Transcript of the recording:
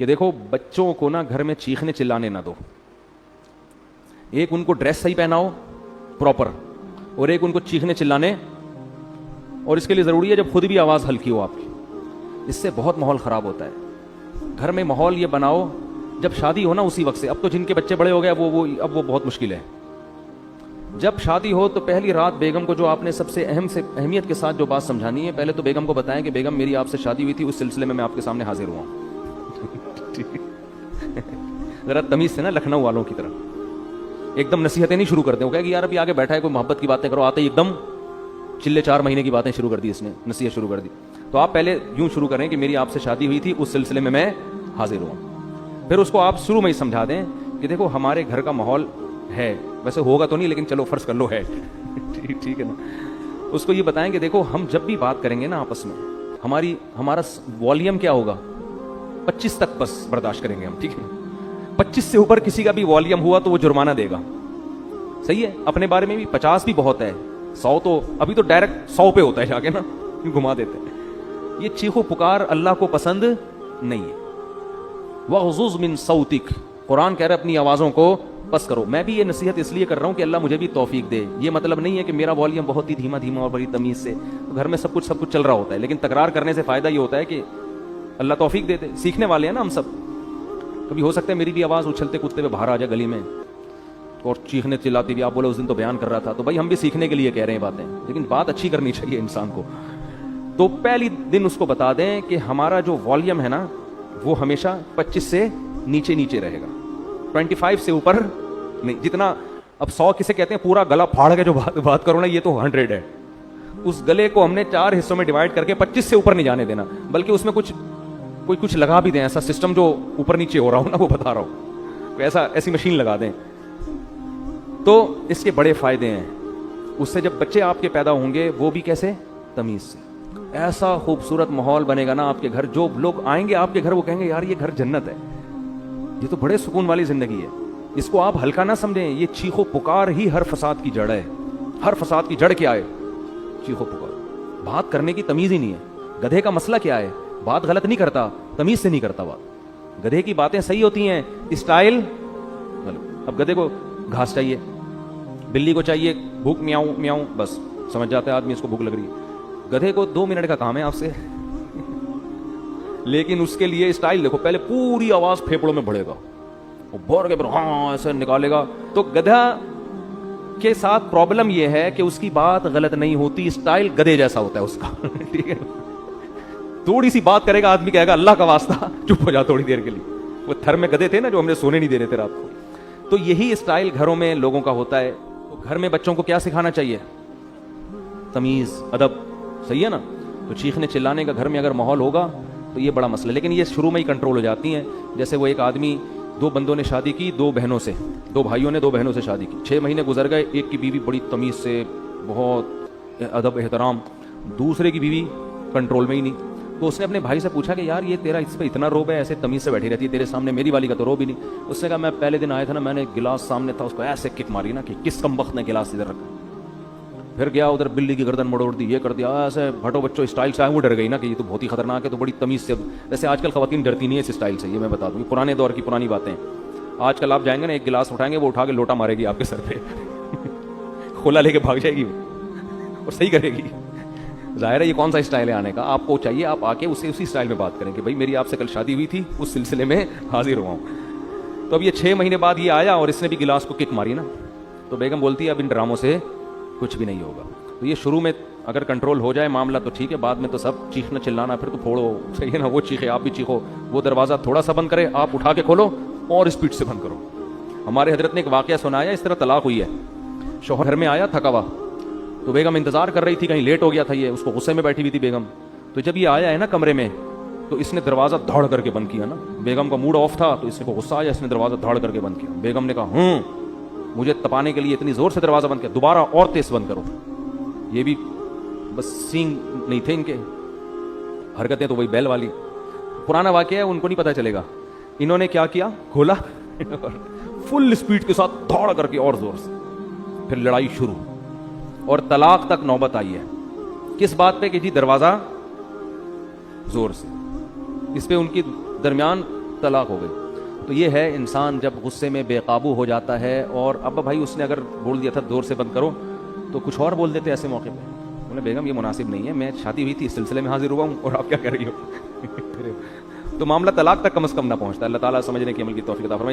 کہ دیکھو بچوں کو نا گھر میں چیخنے چلانے نہ دو. ایک ان کو ڈریس صحیح پہناؤ پراپر, اور ایک ان کو چیخنے چلانے, اور اس کے لیے ضروری ہے جب خود بھی آواز ہلکی ہو آپ کی. اس سے بہت ماحول خراب ہوتا ہے. گھر میں ماحول یہ بناؤ جب شادی ہو نا اسی وقت سے. اب تو جن کے بچے بڑے ہو گئے اب وہ بہت مشکل ہے. جب شادی ہو تو پہلی رات بیگم کو جو آپ نے سب سے اہمیت کے ساتھ جو بات سمجھانی ہے, پہلے تو بیگم کو بتائیں کہ بیگم میری آپ سے شادی ہوئی تھی, اس سلسلے میں آپ کے سامنے حاضر ہوا ہوں. ذرا تمیز سے نا لکھنؤ والوں کی طرح ایک دم نصیحتیں نہیں شروع کرتے. وہ کہ یار ابھی آگے بیٹھا ہے کوئی محبت کی باتیں کرو, آتے ہی ایک دم چلے 4 مہینے کی باتیں شروع کر دی, اس نے نصیحت شروع کر دی. تو آپ پہلے یوں شروع کریں کہ میری آپ سے شادی ہوئی تھی, اس سلسلے میں حاضر ہوا. پھر اس کو آپ شروع میں ہی سمجھا دیں کہ دیکھو ہمارے گھر کا ماحول ہے, ویسے ہوگا تو نہیں لیکن چلو فرض کر لو ہے. ٹھیک ہے نا. اس کو یہ بتائیں کہ دیکھو ہم جب بھی بات کریں گے نا آپس میں, ہمارا والیوم کیا ہوگا, 25 تک بس برداشت کریں گے ہم, ٹھیک ہے. 25 سے اوپر کسی کا بھی والیوم ہوا تو وہ جرمانہ دے گا. صحیح ہے. اپنے بارے میں بھی 50 بھی بہت ہے, 100 تو ابھی تو ڈائریکٹ 100 پہ ہوتا ہے جا کے نا, گھما دیتے ہیں. یہ چیخو پکار اللہ کو پسند نہیں ہے. وَغْضُضْ مِن صَوْتِكَ, قرآن کہہ رہا ہے اپنی آوازوں کو پس کرو. میں بھی یہ نصیحت اس لیے کر رہا ہوں کہ اللہ مجھے بھی توفیق دے. یہ مطلب نہیں ہے کہ میرا والیوم بہت ہی دھیما اور بڑی تمیز سے, گھر میں سب کچھ چل رہا ہوتا ہے, لیکن تکرار کرنے سے فائدہ یہ ہوتا ہے کہ اللہ توفیق دیتے. سیکھنے والے ہیں نا ہم سب. کبھی ہو سکتا ہے میری بھی آواز اچھلتے کودتے ہوئے باہر آ جائے گلی میں اور چیخنے چلاتی بھی. آپ بولے اس دن تو بیان کر رہا تھا, تو بھائی ہم بھی سیکھنے کے لیے کہہ رہے ہیں باتیں, لیکن بات اچھی کرنی چاہیے انسان کو. تو پہلی دن اس کو بتا دیں کہ ہمارا جو والیوم ہے نا وہ ہمیشہ 25 سے نیچے رہے گا, 25 سے اوپر نہیں. جتنا اب 100 کسے کہتے ہیں پورا گلا پھاڑ کے جو بات کرو نا, یہ تو 100 ہے. اس گلے کو ہم نے 4 حصوں میں ڈیوائڈ کر کے 25 سے اوپر نہیں جانے دینا, بلکہ اس میں کچھ لگا بھی دیں, ایسا سسٹم جو اوپر نیچے ہو رہا ہو نا وہ بتا رہا ہوں, ایسی مشین لگا دیں. تو اس کے بڑے فائدے ہیں. اس سے جب بچے آپ کے پیدا ہوں گے وہ بھی کیسے, تمیز سے. ایسا خوبصورت ماحول بنے گا نا آپ کے گھر, جو لوگ آئیں گے آپ کے گھر وہ کہیں گے یار یہ گھر جنت ہے, یہ تو بڑے سکون والی زندگی ہے. اس کو آپ ہلکا نہ سمجھیں. یہ چیخو پکار ہی ہر فساد کی جڑ ہے. ہر فساد کی جڑ کیا ہے, چیخو پکار. بات کرنے کی تمیز ہی نہیں ہے. گدھے کا مسئلہ کیا ہے, بات غلط نہیں کرتا, تمیز سے نہیں کرتا بات. گدھے کی باتیں صحیح ہوتی ہیں, اسٹائل. اب گدھے کو گھاس چاہیے, بلی کو چاہیے بھوک میاؤں میاؤں, بس سمجھ جاتا ہے آدمی اس کو بھوک لگ رہی ہے. گدھے کو 2 منٹ کا کام ہے آپ سے, لیکن اس کے لیے اسٹائل دیکھو, پہلے پوری آواز پھیپڑوں میں بڑھے گا, وہ بھور کے ہاں ایسے نکالے گا. تو گدھا کے ساتھ پرابلم یہ ہے کہ اس کی بات غلط نہیں ہوتی, اسٹائل گدھے جیسا ہوتا ہے اس کا. ٹھیک ہے. تھوڑی سی بات کرے گا آدمی کہے گا اللہ کا واسطہ چپ ہو جا تھوڑی دیر کے لیے. وہ تھر میں گدھے تھے نا جو ہم نے سونے نہیں دے رہے تھے رات کو. تو یہی اسٹائل گھروں میں لوگوں کا ہوتا ہے. تو گھر میں بچوں کو کیا سکھانا چاہیے, تمیز, ادب. صحیح ہے نا. تو چیخنے چلانے کا گھر میں اگر ماحول ہوگا تو یہ بڑا مسئلہ, لیکن یہ شروع میں ہی کنٹرول ہو جاتی ہیں. جیسے وہ ایک آدمی, 2 بندوں نے شادی کی 2 بہنوں سے, 2 بھائیوں نے 2 بہنوں سے شادی کی. 6 مہینے گزر گئے, ایک کی بیوی بڑی تمیز سے, بہت ادب احترام, دوسرے کی بیوی کنٹرول میں ہی نہیں. تو اس نے اپنے بھائی سے پوچھا کہ یار یہ تیرا اس پہ اتنا روب ہے, ایسے تمیز سے بیٹھی رہتی ہے, تیرے سامنے میری والی کا تو روب ہی نہیں. اس نے کہا میں پہلے دن آیا تھا نا, میں نے گلاس سامنے تھا, اس کو ایسے کک ماری نا کہ کس کم وقت نے گلاس ادھر رکھا. پھر گیا ادھر بلی کی گردن مڑوڑ دی, یہ کر دیا, ایسے بھٹو بچوں اسٹائل سے. وہ ڈر گئی نا کہ یہ تو بہت ہی خطرناک ہے, تو بڑی تمیز سے. ویسے آج کل خواتین ڈرتی نہیں ہے اس اسٹائل سے, یہ میں بتا دوں, یہ پرانے دور کی پرانی باتیں. آج کل آپ جائیں گے نا, ایک گلاس اٹھائیں گے, وہ اٹھا کے لوٹا مارے گی آپ کے سر پہ, کھولا لے کے بھاگ جائے گی اور صحیح کرے گی. ظاہر ہے یہ کون سا اسٹائل ہے آنے کا. آپ کو چاہیے آپ آ کے اسی اسٹائل میں بات کریں کہ بھائی میری آپ سے کل شادی ہوئی تھی, اس سلسلے میں حاضر ہوا ہوں. تو اب یہ 6 مہینے بعد یہ آیا اور اس نے بھی گلاس کو کک ماری نا, تو بیگم بولتی ہے اب ان ڈراموں سے کچھ بھی نہیں ہوگا. تو یہ شروع میں اگر کنٹرول ہو جائے معاملہ تو ٹھیک ہے, بعد میں تو سب چیخنا چلانا پھر تو پھوڑو. صحیح ہے نا, وہ چیخے آپ بھی چیخو, وہ دروازہ تھوڑا سا بند کرے آپ اٹھا کے کھولو اور اسپیڈ سے بند کرو. ہمارے حضرت نے ایک واقعہ سنایا, اس طرح طلاق ہوئی ہے. شوہر گھر میں آیا تھکا ہوا, تو بیگم انتظار کر رہی تھی, کہیں لیٹ ہو گیا تھا یہ, اس کو غصے میں بیٹھی ہوئی تھی بیگم. تو جب یہ آیا ہے نا کمرے میں, تو اس نے دروازہ دھاڑ کر کے بند کیا نا. بیگم کا موڈ آف تھا تو اس کو غصہ آیا, اس نے دروازہ دھاڑ کر کے بند کیا. بیگم نے کہا مجھے تپانے کے لیے اتنی زور سے دروازہ بند کیا, دوبارہ اور تیز بند کرو. یہ بھی بس سینگ نہیں تھے ان کے, حرکتیں تو وہی بیل والی. پرانا واقعہ ہے, ان کو نہیں پتا چلے گا. انہوں نے کیا کیا, کھولا فل اسپیڈ کے ساتھ دھاڑ کر کے اور زور سے, پھر لڑائی شروع اور طلاق تک نوبت آئی ہے. کس بات پہ کہ جی دروازہ زور سے. اس پہ ان کی درمیان طلاق ہو گئی. تو یہ ہے انسان جب غصے میں بے قابو ہو جاتا ہے. اور اب بھائی اس نے اگر بول دیا تھا دور سے بند کرو تو کچھ اور بول دیتے ایسے موقع پہ. بولے بیگم یہ مناسب نہیں ہے, میں شادی ہوئی تھی اس سلسلے میں حاضر ہوا ہوں اور آپ کیا کہہ رہی ہو. تو معاملہ طلاق تک کم از کم نہ پہنچتا. اللہ تعالیٰ سمجھنے کی عمل کی توفیق عطا فرمائے.